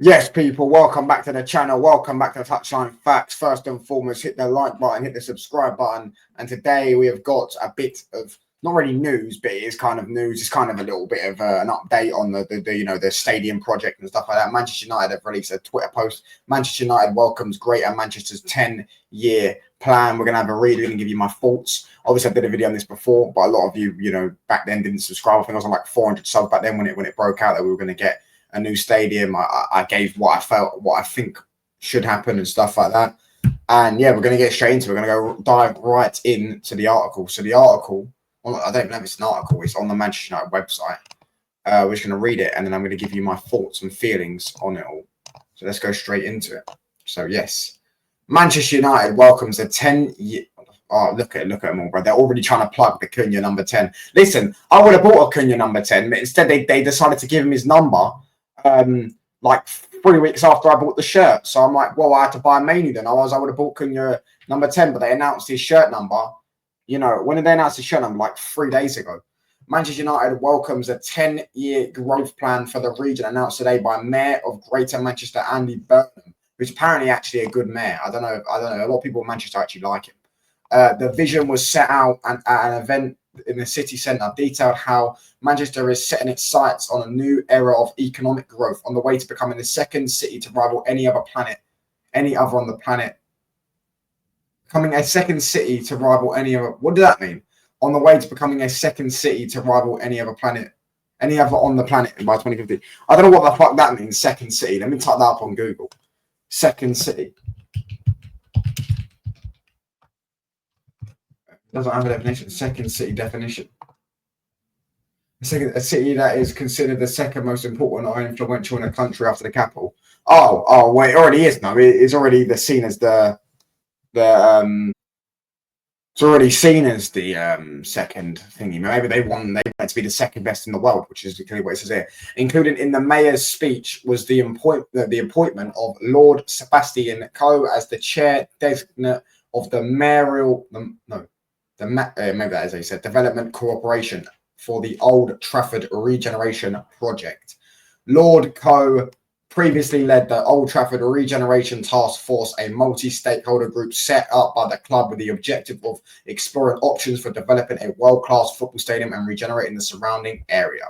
Yes, people, welcome back to the channel. Welcome back to Touchlinefacts. First and foremost, hit the like button, hit the subscribe button. And today we have got a bit of, not really news, but it is kind of news. It's kind of a little bit of an update on the stadium project and stuff like that. Manchester United have released a Twitter post. Manchester United welcomes Greater Manchester's 10-year plan. We're going to have a read. We're going to give you my thoughts. Obviously, I did a video on this before, but a lot of you, back then didn't subscribe. I think I was on like 400 subs back then when it broke out that we were going to get a new stadium. I gave what I think should happen and stuff like that. And yeah, we're going to get straight into it. We're going to go dive right into the article. So the article, well, I don't know if it's an article, it's on the Manchester United website. We're just going to read it and then I'm going to give you my thoughts and feelings on it all. So let's go straight into it. So yes, Manchester United welcomes a 10-year... Oh, look at them all, bro. They're already trying to plug the Cunha number 10. Listen, I would have bought a Cunha number 10, but instead they decided to give him his number like 3 weeks after I bought the shirt. So I'm like, well, I had to buy a menu then. I would have bought Cunha number 10, but they announced his shirt number. When did they announce his shirt number? Like 3 days ago. Manchester United welcomes a 10-year growth plan for the region announced today by Mayor of Greater Manchester, Andy Burnham, who's apparently actually a good mayor. I don't know. A lot of people in Manchester actually like him. The vision was set out at an event in the city centre, detailed how Manchester is setting its sights on a new era of economic growth on the way to becoming the second city to rival any other on the planet. Becoming a second city to rival any other. What does that mean? On the way to becoming a second city to rival any other on the planet by 2050. I don't know what the fuck that means, second city. Let me type that up on Google. Second city. Doesn't have a definition. Second city definition. A city that is considered the second most important or influential in a country after the capital. Oh, well, it already is now. It's already seen as the it's already seen as the second thingy. Maybe they want it to be the second best in the world, which is clearly what it says here. Included in the mayor's speech was the appointment of Lord Sebastian Coe as the chair designate of the maybe that is how you said, Development Corporation for the Old Trafford Regeneration Project. Lord Coe previously led the Old Trafford Regeneration Task Force, a multi-stakeholder group set up by the club with the objective of exploring options for developing a world-class football stadium and regenerating the surrounding area.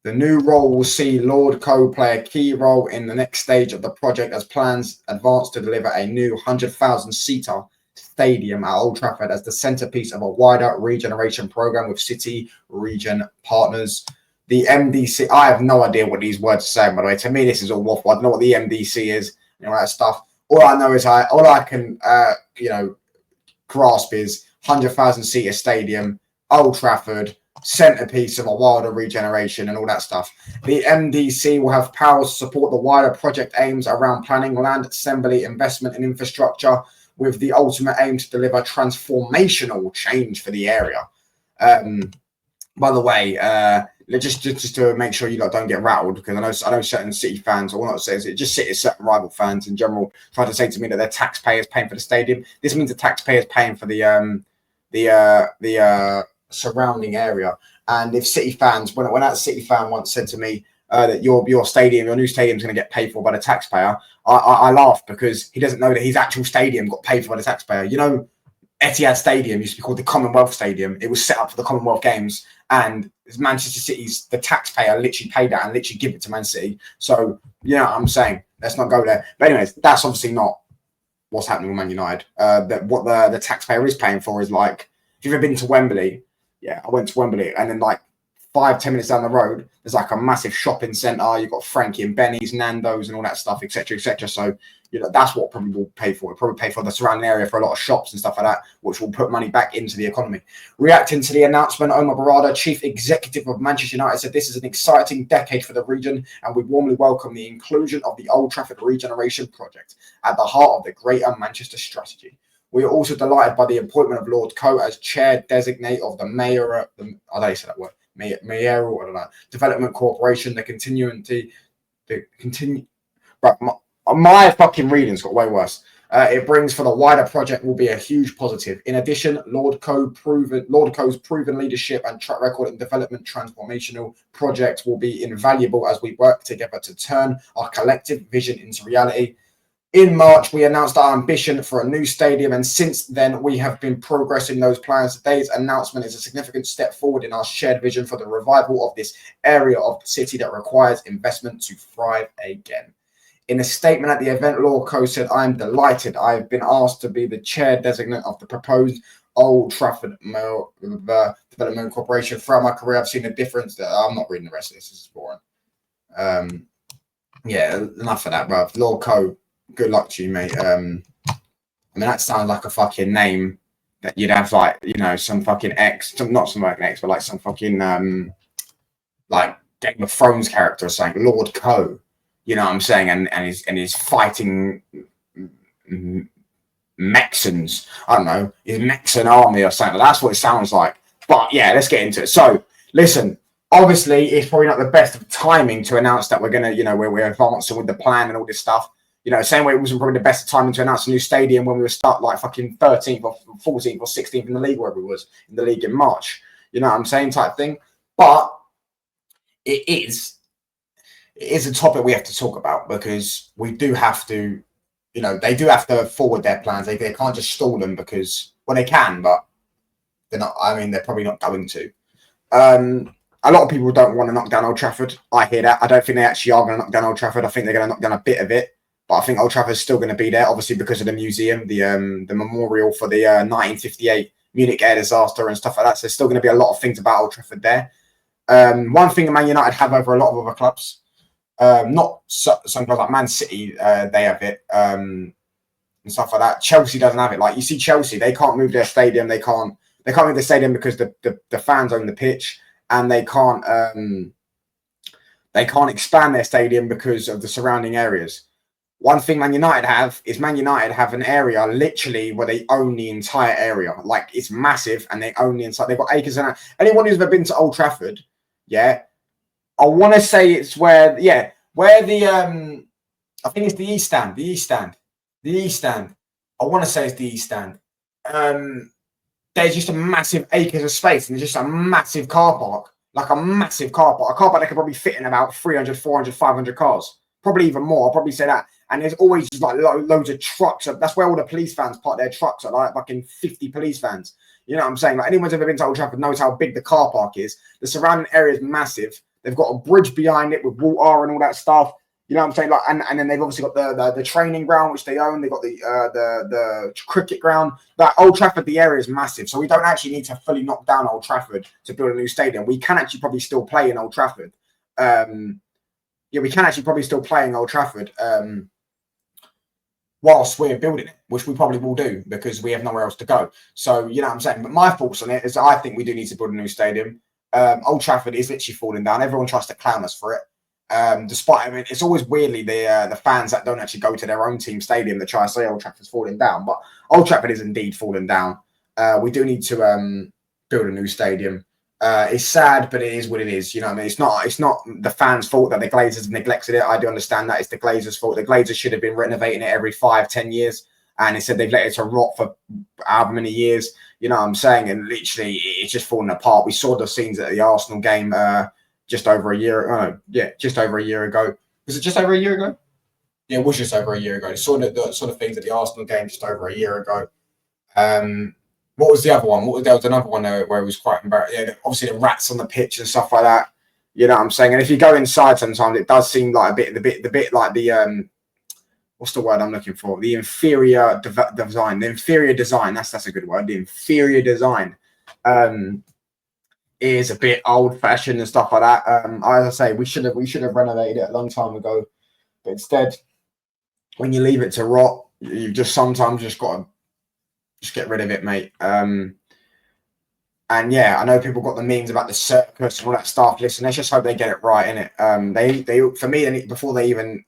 The new role will see Lord Coe play a key role in the next stage of the project as plans advance to deliver a new 100,000-seater stadium at Old Trafford as the centerpiece of a wider regeneration program with city region partners. The MDC, I have no idea what these words are saying, by the way. To me, this is all waffle. I don't know what the MDC is and all that stuff. All I know is all I can grasp is 100,000-seater stadium, Old Trafford, centerpiece of a wider regeneration and all that stuff. The MDC will have powers to support the wider project aims around planning, land assembly, investment and infrastructure, with the ultimate aim to deliver transformational change for the area. By the way, just to make sure you don't get rattled, because I know certain City fans, or not certain rival fans in general, try to say to me that their taxpayers paying for the stadium. This means the taxpayers paying for the surrounding area. And if City fans, when that City fan once said to me that your new stadium is going to get paid for by the taxpayer, I laughed because he doesn't know that his actual stadium got paid for by the taxpayer. Etihad Stadium used to be called the Commonwealth Stadium. It was set up for the Commonwealth Games, and Manchester City's the taxpayer literally paid that and literally give it to Man City. So you know what I'm saying, let's not go there. But anyways, that's obviously not what's happening with Man United. What the taxpayer is paying for is, like, if you've ever been to Wembley, yeah, I went to Wembley, and then like 5-10 minutes down the road, there's like a massive shopping centre. You've got Frankie and Benny's, Nando's, and all that stuff, etc., etc. So that's what probably will pay for. It probably pay for the surrounding area for a lot of shops and stuff like that, which will put money back into the economy. Reacting to the announcement, Omar Barada, chief executive of Manchester United, said this is an exciting decade for the region, and we warmly welcome the inclusion of the Old Trafford Regeneration Project at the heart of the Greater Manchester strategy. We are also delighted by the appointment of Lord Coe as chair designate of the mayoral Development Corporation. But my fucking reading's got way worse. it brings for the wider project will be a huge positive. In addition, Lord Co's proven leadership and track record in development transformational projects will be invaluable as we work together to turn our collective vision into reality. In March, we announced our ambition for a new stadium, and since then, we have been progressing those plans. Today's announcement is a significant step forward in our shared vision for the revival of this area of the city that requires investment to thrive again. In a statement at the event, Lord Co said, "I am delighted. I have been asked to be the chair designate of the proposed Old Trafford Development Corporation. Throughout my career, I've seen a difference." I'm not reading the rest of this. This is boring. Yeah, enough of that, bro. Lord Co, good luck to you, mate. I mean, that sounds like a fucking name that you'd have, like, you know, some fucking not some fucking but like some fucking like Game of Thrones character or something. Lord Co. You know what I'm saying? And he's fighting Mexans. I don't know, his Mexican army or something. That's what it sounds like. But yeah, let's get into it. So listen, obviously it's probably not the best of timing to announce that we're gonna, you know, we're advancing with the plan and all this stuff. You know, same way it wasn't probably the best of timing to announce a new stadium when we were start like fucking 13th or 14th or 16th in the league, wherever it was in the league in March. You know what I'm saying, type thing. But it is a topic we have to talk about, because we do have to, you know, they do have to forward their plans. They can't just stall them, because, well, they can, but they're not. I mean, they're probably not going to. A lot of people don't want to knock down Old Trafford. I hear that. I don't think they actually are going to knock down Old Trafford. I think they're going to knock down a bit of it, but I think Old Trafford is still going to be there, obviously, because of the museum, the memorial for the 1958 Munich air disaster and stuff like that. So there's still going to be a lot of things about Old Trafford there. One thing Man United have over a lot of other clubs, not some clubs like Man City, they have it, and stuff like that. Chelsea doesn't have it. Like, you see Chelsea, they can't move their stadium. They can't move their stadium because the fans own the pitch, and they can't expand their stadium because of the surrounding areas. One thing Man United have is Man United have an area literally where they own the entire area. Like, it's massive, and they own the entire. They've got acres and anyone who's ever been to Old Trafford, yeah, I want to say it's where the I think it's the East Stand. The East Stand. I want to say it's the East Stand. There's just a massive acres of space, and there's just a massive car park, like a massive car park. A car park that could probably fit in about 300, 400, 500 cars. Probably even more. I'll probably say that. And there's always just like loads of trucks. That's where all the police vans park their trucks at, like fucking 50 police vans. You know what I'm saying? Like, anyone's ever been to Old Trafford knows how big the car park is. The surrounding area is massive. They've got a bridge behind it with water and all that stuff. You know what I'm saying? Like, and then they've obviously got the training ground, which they own. They've got the cricket ground. That Old Trafford, the area is massive. So we don't actually need to fully knock down Old Trafford to build a new stadium. We can actually probably still play in Old Trafford. Yeah, we can actually probably still play in Old Trafford whilst we're building it, which we probably will do because we have nowhere else to go. So, you know what I'm saying? But my thoughts on it is I think we do need to build a new stadium. Old Trafford is literally falling down. Everyone tries to clown us for it. Despite, I mean, it's always weirdly the fans that don't actually go to their own team stadium that try to say Old Trafford's falling down. But Old Trafford is indeed falling down. We do need to build a new stadium. It's sad, but it is what it is. You know what I mean? It's not the fans' fault that the Glazers have neglected it. I do understand that it's the Glazers' fault. The Glazers should have been renovating it every 5-10 years, and instead they've let it to rot for however many years. You know what I'm saying? And literally, it's just falling apart. We saw the scenes at the Arsenal game just over a year. Oh, yeah, just over a year ago. Was it just over a year ago? Yeah, it was just over a year ago. Saw the sort of things at the Arsenal game just over a year ago. What was the other one? There was another one where it was quite embarrassing. Yeah, obviously the rats on the pitch and stuff like that. You know what I'm saying? And if you go inside, sometimes it does seem like the bit like the what's the word I'm looking for? The inferior design. The inferior design. That's a good word. The inferior design is a bit old fashioned and stuff like that. As I say, we should have renovated it a long time ago, but instead, when you leave it to rot, you just sometimes just got to just get rid of it, mate. And yeah, I know people got the memes about the circus and all that stuff. Listen, let's just hope they get it right, innit? They for me, before they even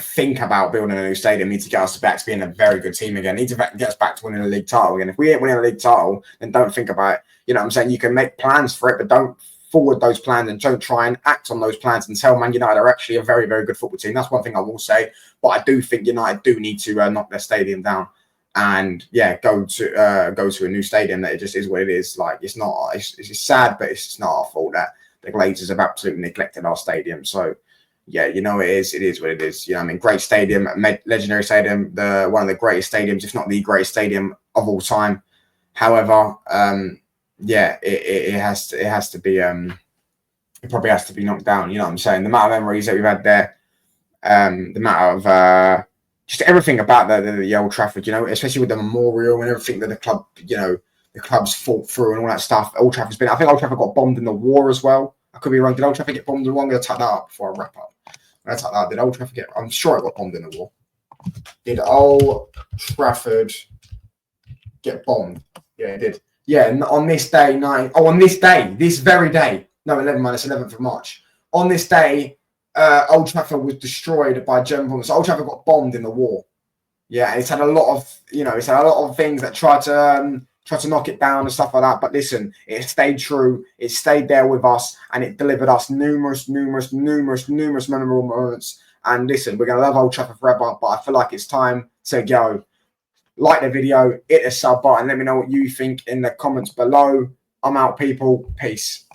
think about building a new stadium, need to get us back to being a very good team again. Need to get us back to winning a league title again. If we ain't winning a league title, then don't think about it. You know what I'm saying? You can make plans for it, but don't forward those plans and don't try and act on those plans until Man United are actually a very, very good football team. That's one thing I will say. But I do think United do need to knock their stadium down and go to a new stadium. That it just is what it is. Like it's sad, but it's not our fault that the Glazers have absolutely neglected our stadium. So yeah, it is what it is. I mean, great stadium, legendary stadium, one of the greatest stadiums, if not the greatest stadium of all time. However, it has to be it probably has to be knocked down. You know what I'm saying? The amount of memories that we've had there, the amount of just everything about the Old Trafford, especially with the memorial and everything that the club, the club's fought through and all that stuff. Old Trafford's been. I think Old Trafford got bombed in the war as well. I could be wrong. Did Old Trafford get bombed in the war? I'm going to tuck that up before I wrap up. Did Old Trafford get? I'm sure it got bombed in the war. Did Old Trafford get bombed? Yeah, it did. Yeah, on this day, this very day. No, 11th of March. On this day, Old Trafford was destroyed by German bombers. So Old Trafford got bombed in the war. Yeah, and it's had a lot of, things that try to knock it down and stuff like that. But listen, it stayed true. It stayed there with us, and it delivered us numerous memorable moments. And listen, we're gonna love Old Trafford forever. But I feel like it's time to go. Like the video, hit the sub button. Let me know what you think in the comments below. I'm out, people. Peace.